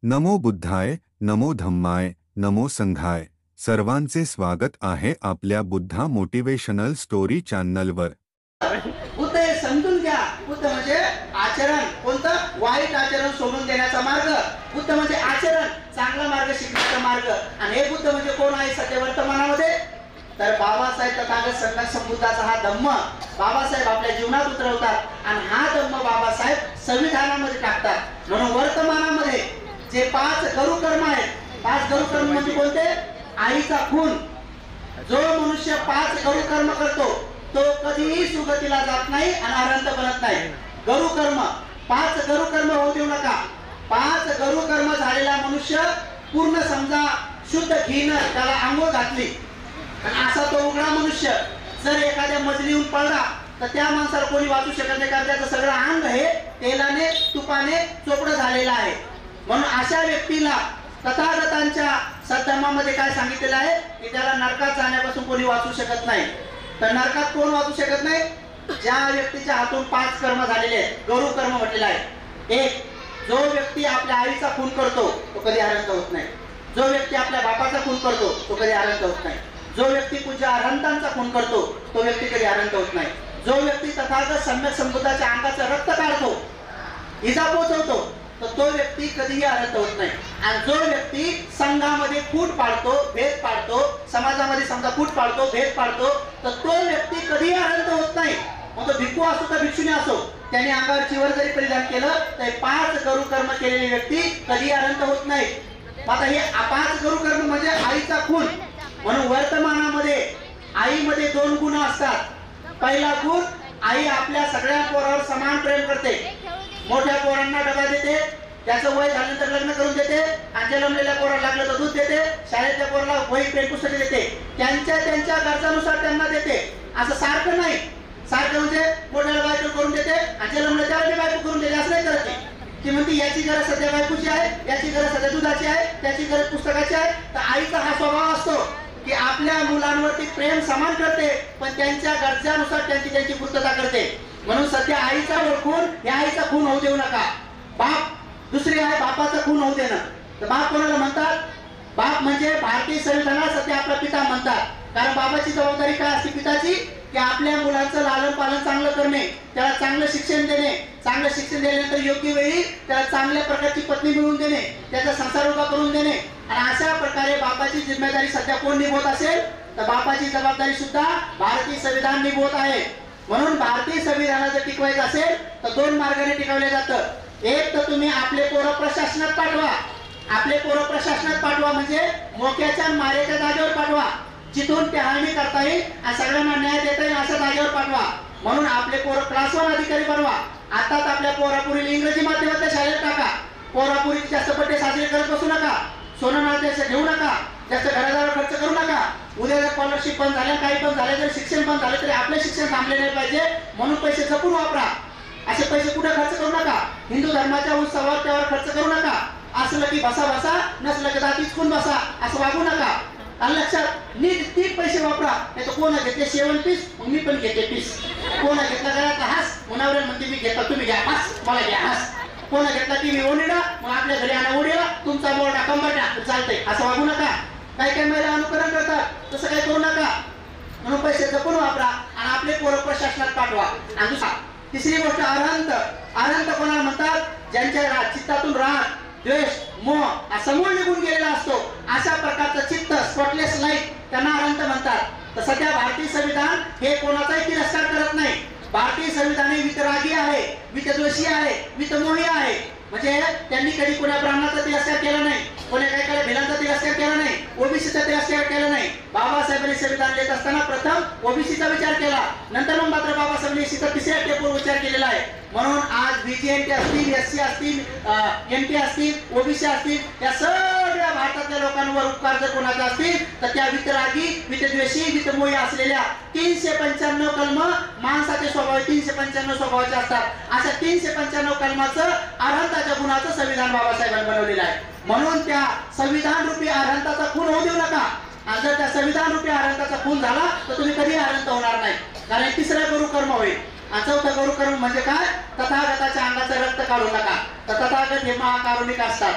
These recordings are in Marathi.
नमो बुद्धाय, नमो धम्माय, नमो संघाय. सर्वांचे स्वागत आहे आपल्या बुद्धा मोटिवेशनल स्टोरी चॅनलवर. बुद्ध हे समजून घ्या. बुद्ध म्हणजे आचरण, कोणतं वाईट आचरण सोडून देण्याचा मार्ग. बुद्ध म्हणजे आचरण, चांगला मार्ग शिकण्याचा मार्ग. आणि हे बुद्ध म्हणजे कोण आहे सध्या वर्तमानामध्ये? तर बाबासाहेब तथागत सम्यक संबुद्धाचा हा धम्म बाबासाहेब आपल्या जीवनात उतरवतात आणि हा धम्म बाबासाहेब संविधानामध्ये टाकतात. म्हणून वर्तमानामध्ये जे 5 गुरुकर्म आहेत, 5 गुरुकर्म म्हणजे कोणते? आईचा खून. जो मनुष्य 5 गुरुकर्म करतो तो कधीही सुगतीला जात नाही आणि अनंत बनत नाही. गुरुकर्म, 5 गुरुकर्म होऊ देऊ नका. 5 गुरुकर्म झालेला मनुष्य पूर्ण समजा शुद्ध घीनं त्याला आंघोळ घातली आणि असा तो उघडा मनुष्य जर एखाद्या मजलीहून पडला तर त्या माणसाला कोणी वाचू शकत नाही, कारण त्याचं सगळं अंग हे तेलाने तुपाने चोपडं झालेलं आहे. म्हणून अशा व्यक्तीला तथागतांच्या सद्धर्मामध्ये काय सांगितलेलं आहे की त्याला नरकात जाण्यापासून कोणी वाचू शकत नाही. तर नरकात कोण वाचू शकत नाही? ज्या व्यक्तीच्या हातून 5 कर्म झालेले आहेत, गुरुकर्म म्हटलेलं आहे. 1, जो व्यक्ती आपल्या आईचा खून करतो तो कधी अनंत होत नाही. जो व्यक्ती आपल्या बापाचा खून करतो तो कधी अनंत होत नाही. जो व्यक्ती पूज्य अरहंतांचा खून करतो तो व्यक्ती कधी अनंत होत नाही. जो व्यक्ती तथागत सम्यक संबुद्धाच्या अंगाचं रक्त काढतो, इजा पोचवतो, तर तो व्यक्ती कधीही अनंत होत नाही. आणि जो व्यक्ती संघामध्ये फूट पाडतो, भेद पाडतो, समाजामध्ये समजा फूट पाडतो, भेद पाडतो, तर तो व्यक्ती कधीही अनंत होत नाही. मग तो भिक्खू असो का भिक्षुणी असो, त्याने अंगावर चिवर जरी परिधान केलं तर 5 गुरुकर्म केलेली व्यक्ती कधी अनंत होत नाही. आता हे 5 गुरुकर्म म्हणजे आईचा खून. म्हणून वर्तमानामध्ये आईमध्ये 2 गुण असतात. पहिला गुण, आई आपल्या सगळ्या पोरावर समान प्रेम करते. मोठ्या पोरांना डबा देते, त्याचं वय झाल्यानंतर लग्न करून देते, आणि जन्मलेल्या पोराला लागलं तर दूध देते, शाळेतल्या पोराला वही पेन पुस्तके देते, त्यांच्या गरजानुसार त्यांना देते. असं सारखं नाही. सारखं म्हणजे मोठ्याला बायको करून देते आणि जन्मले त्याला बायको करून देते असं नाही करत ती. म्हणते याची गरज सध्या बायकोची आहे, याची गरज सध्या दुधाची आहे, त्याची गरज पुस्तकाची आहे. तर आईचा हा स्वभाव असतो की आपल्या मुलांवरती प्रेम समान करते, पण त्यांच्या गरजानुसार त्यांची पूर्तता करते. म्हणून सध्या आईचा खून या आईचा खून होऊ देऊ नका. बाप दुसरी आहे, बापाचा खून होऊ देणं. तर बाप कोणाला म्हणतात? बाप म्हणजे भारतीय संविधानात सध्या आपला पिता म्हणतात. कारण बाबाची जबाबदारी काय असते पिताची? की आपल्या मुलाचं लालन पालन चांगलं करणे, त्याला चांगलं शिक्षण देणे, चांगलं शिक्षण दिल्यानंतर योग्य वेळी त्याला चांगल्या प्रकारची पत्नी मिळवून देणे, त्याचा संसार उभा करून देणे. आणि अशा प्रकारे बापाची जिम्मेदारी सध्या कोण निभवत असेल तर बापाची जबाबदारी सुद्धा भारतीय संविधान निभवत आहे. म्हणून भारतीय संविधान जर टिकवायचं असेल तर 2 मार्गाने टिकवले जातं. एक तर तुम्ही आपले पोरं प्रशासनात पाठवा. आपले पोरं प्रशासनात पाठवा म्हणजे मोक्याच्या मारेच्या जागेवर पाठवा, जिथून टहाळणी करता येईल आणि सगळ्यांना न्याय देता येईल अशा जागेवर पाठवा. म्हणून आपले पोरं क्लास 1 अधिकारी बनवा. आताच आपल्या पोरापुरीला इंग्रजी माध्यमातल्या शाळेत टाका. पोरापुरी जास्त बड्डे साजरे करत बसू नका, सोनं नाणं घेऊ नका, जास्त घरादार खर्च करू नका. उद्या जर स्कॉलरशिप बंद झाल्या, काही पण झाले, जर शिक्षण बंद झाले तरी आपले शिक्षण थांबले नाही पाहिजे. म्हणून पैसे जपून वापरा. असे पैसे कुठे खर्च करू नका. हिंदू धर्माच्या उत्सवावर त्यावर खर्च करू नका. असलं की बसा बसा, नसलं की दाती चुकून बसा, असं वागू नका. आणि लक्षात नीट पैसे वापरा. नाही तर कोण घेते 7 पीस, मग मी पण घेते पीस. कोण घेतला घरात हास, मुनावरेल म्हणते मी घेतो, तुम्ही घ्या हास, मला घ्या हास. कोण घेतला की मी ओढीला, मग आपल्या घरी आणा ओढीला, तुमचा बोर्डा कंबरटा चालतंय, असं वागू नका. काही महिला अनुकरण करतात, तसं काही करू नका. म्हणून पैसे जपून वापरा आणि आपले पोरं प्रशासनात पाठवा. आणि तिसरी गोष्ट, अरहंत कोणाला म्हणतात? ज्यांच्या चित्तातून राग, द्वेष, मोह समूळ निघून गेलेला असतो, अशा प्रकारचं चित्त, स्पॉटलेस लाईफ, त्यांना अरहंत म्हणतात. तर सध्या भारतीय संविधान हे कोणाचाही तिरस्कार करत नाही. भारतीय संविधान हे वितरागी आहे, वितद्वेषी आहे, वितमोही आहे. म्हणजे त्यांनी कधी कोणा ब्राह्मणाचा तिरस्कार केला नाही, कोणा काही भिलांचा तिरस्कार केला नाही, ओबीसीचा तिरस्कार केला नाही. बाबासाहेबांनी संविधान लिहित असताना प्रथम ओबीसीचा विचार केला, नंतर मग मात्र बाबासाहेबांनी तिसऱ्या टेपवर विचार केलेला आहे. म्हणून आज बीजेएनटी असतील, एससी असतील, एनटी असतील, ओबीसी असतील, या सगळ्या भारतातल्या लोकांवर उपकार जर कोणाचे असतील तर त्या वितरागी, वितद्वेषी, वितमोही असलेल्या 395 कलम माणसाचे स्वभाव 395 स्वभावाचे असतात. अशा 395 कलमाचं अरहंताच्या गुणाचं संविधान बाबासाहेबांनी बनवलेलं आहे. म्हणून त्या संविधान रूपी अरहंताचा खून होऊ देऊ नका. आणि जर त्या संविधान रूपी अरहंताचा खून झाला तर तुम्ही कधी अरहंत होणार नाही, कारण 3रा गुरुकर्म होईल. आणि 4था गुरुकर्म म्हणजे काय? तथागताच्या अंगाचं रक्त काढू नका. तर तथागत हे महाकारुणिक असतात.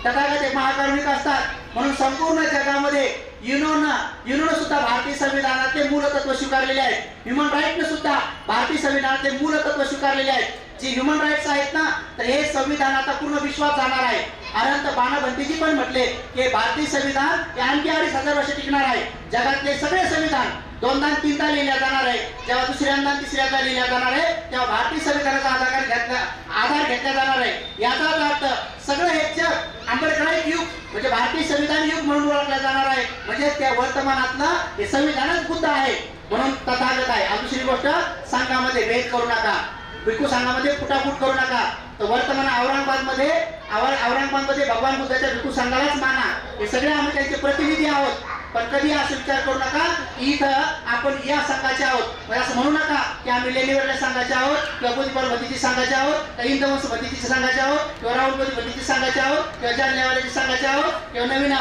तथागत एक महाकारुणिक असतात. म्हणून संपूर्ण जगामध्ये युनोनं सुद्धा भारतीय संविधानातले मूलतत्व स्वीकारलेले आहेत. ह्युमन राईटने सुद्धा भारतीय संविधानातले मूलतत्व स्वीकारलेले आहेत. जे ह्युमन राईट्स आहेत ना, तर हे संविधान आता पूर्ण विश्वात जाणार आहे. अनंत बाणाभंतीजी पण म्हटले की भारतीय संविधान हे आणखी 2500 वर्ष टिकणार आहे. जगातले सगळे संविधान दोनदा तीनदा लिहिल्या जाणार आहे. जेव्हा दुसऱ्यांदा तिसऱ्यांदा लिहिल्या जाणार आहे, तेव्हा भारतीय संविधानाचा आधार घेतला जाणार आहे. याचा अर्थ सगळं हे जग आंबेडकरांचे युग म्हणजे भारतीय संविधान युग म्हणून ओळखलं जाणार आहे. म्हणजे त्या वर्तमानातलं हे संविधानच बुद्ध आहे म्हणून तथागत आहे. आणि दुसरी गोष्ट, संघामध्ये भेद करू नका, भिक्खू संघामध्ये फुटाफूट करू नका. तर वर्तमान औरंगाबादमध्ये भगवान बुद्धाच्या भिक्खू संघालाच माना. हे सगळे आम्ही त्यांचे प्रतिनिधी आहोत. पण कधी असा विचार करू नका की इथं आपण या संघाचे आहोत. म्हणजे असं म्हणू नका की आम्ही लेणीवरल्या संघाचे आहोत किंवा बुद्धिबळ भतीजी संघाचे आहोत किंवा इंदवंश भतीजी संघाचे आहोत किंवा राहुल भतीजी संघाचे आहोत किंवा जालन्यावाल्याची संघाचे आहोत किंवा नवीन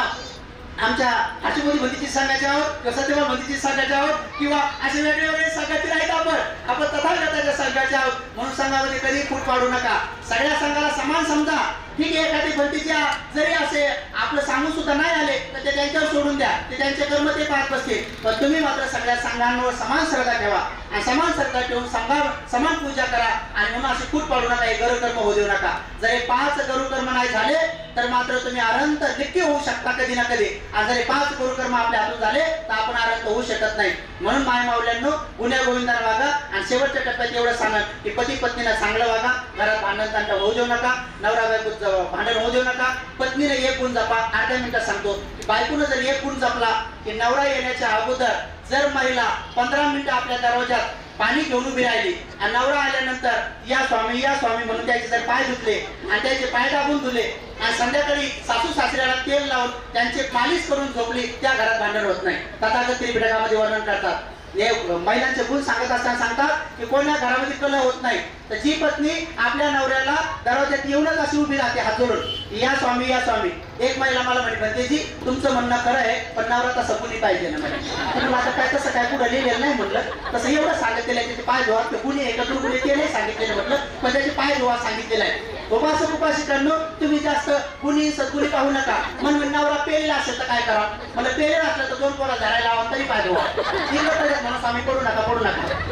आमच्या हर्षबोधी भतीजी संघाचे आहोत किंवा सत्यवान भतीजी संघाचे आहोत किंवा असे वेगवेगळे संघाचे आहेत. आपण तथागताच्या संघाचे आहोत म्हणून संघामध्ये कधी फूट पाडू नका. सगळ्या संघाला समान समजा. ठीक आहे, एखादी भरतीच्या जरी असे आपलं सांगून सुद्धा नाही आले तर ते त्यांच्यावर सोडून द्या, ते त्यांचे कर्म ते पाहत बसतील. पण तुम्ही मात्र सगळ्या संघांवर समान श्रद्धा ठेवा आणि समान श्रद्धा ठेवून समान पूजा करा आणि म्हणून असे फूट पाडू नका, हे गरुकर्म होऊ देऊ नका. जर हे 5 गरुकर्म नाही झाले तर मात्र तुम्ही अनंत नक्की होऊ शकता कधी ना कधी. आणि जर हे 5 गरुकर्म आपल्या हातून झाले तर आपण अनंत होऊ शकत नाही. म्हणून माय माऊल्यांनो, गुन्ह्या गोविंदाने वागा आणि शेवटच्या टप्प्यात एवढं सांगा की पती पत्नीला चांगलं वागा, घरात भांडण तांडण होऊ देऊ नका, नवरा बायको भांडण होऊ देऊ नका. पत्नीने एक गुण जपा. अर्ध्या मिनिटात सांगतो की बायकोनं जर एक गुण जपला की नवरा येण्याच्या अगोदर जर महिला 15 मिनिटं आपल्या दरवाजात पाणी घेऊन उभी राहिली आणि नवरा आल्यानंतर या स्वामी म्हणून त्याचे जर पाय धुतले आणि त्याचे पाय दाबून धुले आणि संध्याकाळी सासू सासऱ्याला तेल लावून त्यांचे मालिश करून झोपली, त्या घरात भांडण होत नाही. तथागत त्रिपिटकामध्ये वर्णन करतात. हे महिलांचे गुण सांगत असताना सांगतात की कोणत्या घरामध्ये कलह होत नाही. तर जी पत्नी आपल्या नवऱ्याला दरवाज्यात येऊनच अशी उभी राहते हात जोडून, या स्वामी. एक महिला मला म्हणे, भंतेजी तुमचं म्हणणं खरं आहे पण नवरा तसं कुणी पाहिजे ना. म्हणे आता काय तसं काय कुठं लिहिलेलं नाही म्हटलं. तसं एवढं सांगितलेलं आहे त्याचे पाय धुवा, कुणी एकत्र कुणी ते नाही सांगितलेलं म्हटलं, पण त्याचे पाय धुवा सांगितलेलं आहे. उपासिकांनो, तुम्ही जास्त कुणी सद्गुणी पाहू नका. म्हणून नवरा पेलेला असेल तर काय करा, मला पेलेला असलं तर 2 पोरा धरायला लावा तरी पाय धुवा. इकडे पडेल मला स्वामी पडू नका,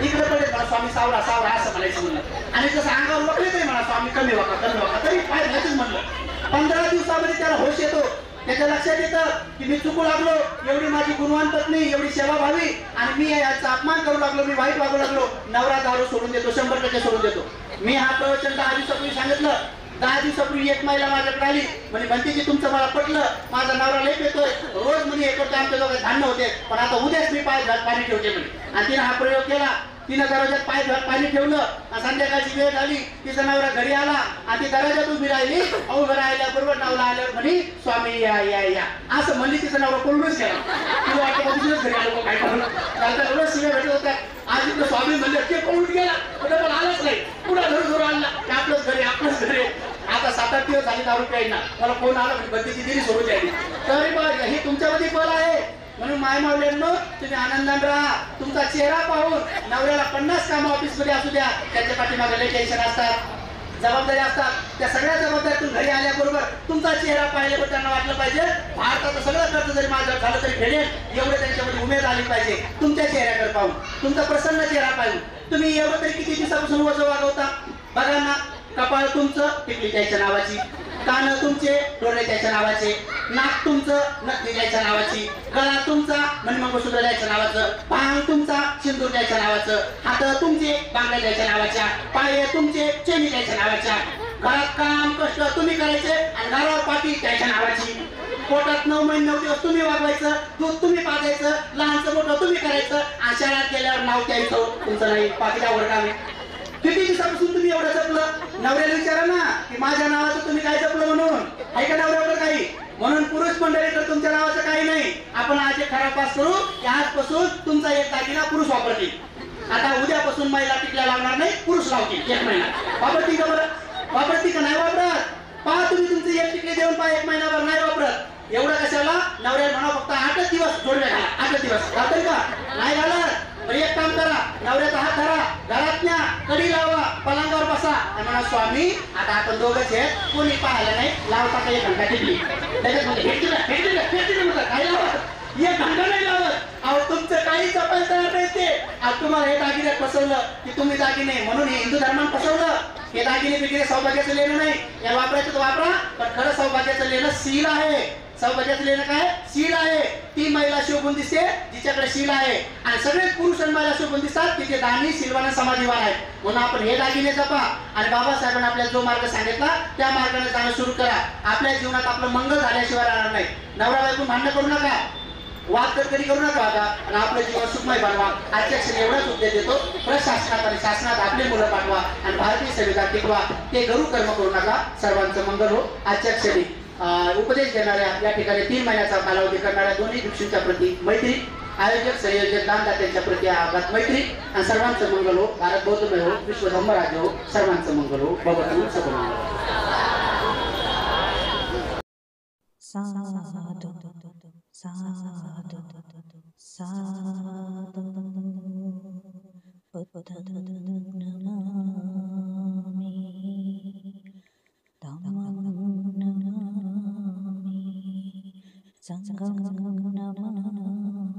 इकडे पडेल मला स्वामी सावरा असं म्हणायचं म्हणलं. आणि जसं अंगावर वगैरे तरी म्हणा स्वामी कमी वाका तरी पाय घ्यायचंच म्हणलं. 15 दिवसामध्ये त्याला होश येतो. त्याच्या लक्षात येतं की मी चुकू लागलो, एवढी माझी गुणवान पत्नी, एवढी सेवा व्हावी आणि मी याचा अपमान करू लागलो, मी वाईट वागू लागलो. नवरा दारू सोडून देतो, 100% सोडून देतो. मी हा प्रवचन 10 दिवसापूर्वी सांगितलं. 10 दिवसापूर्वी एक महिला माझ्याकडे आली, म्हणजे भंतीजी तुमचं मला पटलं, माझा नवरा लई पेतोय, रोज म्हणजे एक आमच्या दोघांचे भांडणं होते, पण आता उद्याच मी पाय घात पाणी ठेवते म्हणे. आणि तिने हा प्रयोग केला. तिनं दरवाजात पाय घात पाणी ठेवलं. संध्याकाळची वेळ झाली, तिचा नवरा घरी आला आणि ती दरवाजात उभी राहिली. उभं राहिल्याबरोबर नवरा आल्यावर म्हणे स्वामी या असं म्हणली. तिचा नवरा पळूनच गेला. तुला वाटतं तिथेच घरी आलो काय करून एवढं शिव्या भेटत होत्या. आज इथं स्वामी म्हणले ते पळून गेला, पण आलाच नाही. पुन्हा घर आणला, आपलंच घरी. आता 7-8 दिवस झाले दारू प्यायला. मला फोन आला म्हणजे बत्तीची दिली सोडून द्यायची. तरी बघ हे तुमच्यामध्ये बल आहे. म्हणून माय मावल्यांनो, तुम्ही आनंदाने राहा. तुमचा चेहरा पाहून नवऱ्याला 50 कामं ऑफिसमध्ये असू द्या, त्याच्या पाठीमागे लई टेन्शन असतात, जबाबदारी असतात. त्या सगळ्या जबाबदारीतून घरी आल्याबरोबर तुमचा चेहरा पाहिल्यावर त्यांना वाटलं पाहिजे भारताचं सगळं खर्च जरी माझं झालं तरी फेडेल, एवढे त्यांच्यामध्ये उमेद आली पाहिजे. तुमच्या चेहऱ्याकडे पाहून, तुमचा प्रसन्न चेहरा पाहून. तुम्ही एवढं तरी किती दिवसापासून वजन वागवता बघा ना. कपाळ तुमचं टिकली त्याच्या नावाची, कान तुमचे डोळे त्याच्या नावाचे, नाक तुमचं नथनी त्याच्या नावाची, गळा तुमचा मणिमंगळसूत्र द्यायच्या नावाचं, भांग तुमचा सिंदूर द्यायच्या नावाचं, हात तुमचे बांगड्या द्यायच्या नावाच्या, पाय तुमचे चेनी द्यायच्या नावाच्या. घरात काम कष्ट तुम्ही करायचे आणि घरावर पाठी द्यायच्या नावाची. पोटात 9 महिने 9 दिवस तुम्ही वागवायचं, दूध तुम्ही पाजायचं, लहानचं मोठं तुम्ही करायचं आणि शहरात गेल्यावर नाव द्यायचं तुमचं नाही, पाठीवर काम आहे. किती दिवसापासून तुम्ही एवढं जपलं? नवऱ्याला विचारा ना की माझ्या नावाचं तुम्ही काय जपलं म्हणून. आहे का नवऱ्यावर काही? म्हणून पुरुष मंडळी तर तुमच्या नावाचं काही नाही. आपण आज एक खरा पास करू की आजपासून तुमचा एक दागिना पुरुष वापरतील. आता उद्यापासून महिला टिकल्या लावणार नाही, पुरुष लावतील 1 महिना. वापरती का बरं? वापरती का नाही वापरत? पहा तुम्ही तुमचे 1 टिकले देऊन पहा 1 महिनाभर नाही वापरत. एवढं कशाला? नवऱ्याला म्हणा फक्त 8 दिवस जोडव्या घाला, 8 दिवस घालतोय का? नाही घालत. बरं एक काम करा, नवऱ्याचा हात धरा, घरात न्या, कडी लावा, पलंगावर बसा आणि म्हणा स्वामी आता आपण दोघंच आहेत, कोणी पाहायला नाही, लावता काही घंटा टिकली त्याच्यात म्हणजे काही लावत एक घंटा नाही लावत. अहो तुमचं काही जपायला तयार नाही ते. आज तुम्हाला हे दागिन्यात फसवलं की तुम्ही दागिने म्हणून हे हिंदू धर्मात फसवलं. हे दागिने बिगिने सौभाग्याचं लेणं नाही, या वापरायचं तर वापरा, पण खरं सौभाग्याचं लेणं सील आहे. सौभाग्याचं लेणं काय? सील आहे. ती महिला शोभून दिसते जिच्याकडे सील आहे, आणि सगळे पुरुष आणि महिला शोभून दिसतात तिथे दानी सिलवान समाधीवान आहेत. म्हणून आपण हे दागिने जपा आणि बाबासाहेबांनी आपल्याला जो मार्ग सांगितला त्या मार्गाने जाणं सुरू करा. आपल्या जीवनात आपलं मंगल झाल्याशिवाय राहणार नाही. नवरा बायको भांडण करू नका, वाद तर कधी करू नका आता, आणि आपलं जीवन सुखमय बनवा. आजच्या क्षणी एवढाच उद्देश देतो, प्रशासनात आणि शासनात आपले मुलं पाठवा आणि भारतीय संविधान टिकवा. ते गरु कर्म करू नका. सर्वांचं मंगल हो. आजच्या क्षणी उपदेश देणाऱ्या या ठिकाणी 3 महिन्याचा कालावधी करणाऱ्या दोन्ही भिक्षूंच्या प्रती मैत्री, आयोजक संयोजक दानदात्यांच्या प्रती आघात मैत्री, आणि सर्वांचं मंगल हो. भारत बौद्धमय हो, विश्व धर्मराज्य हो, सर्वांचं मंगल हो. भगवंत सगळं साधु साधु साधु बुद्धं नमामि धम्मं नमामि संघं नमामि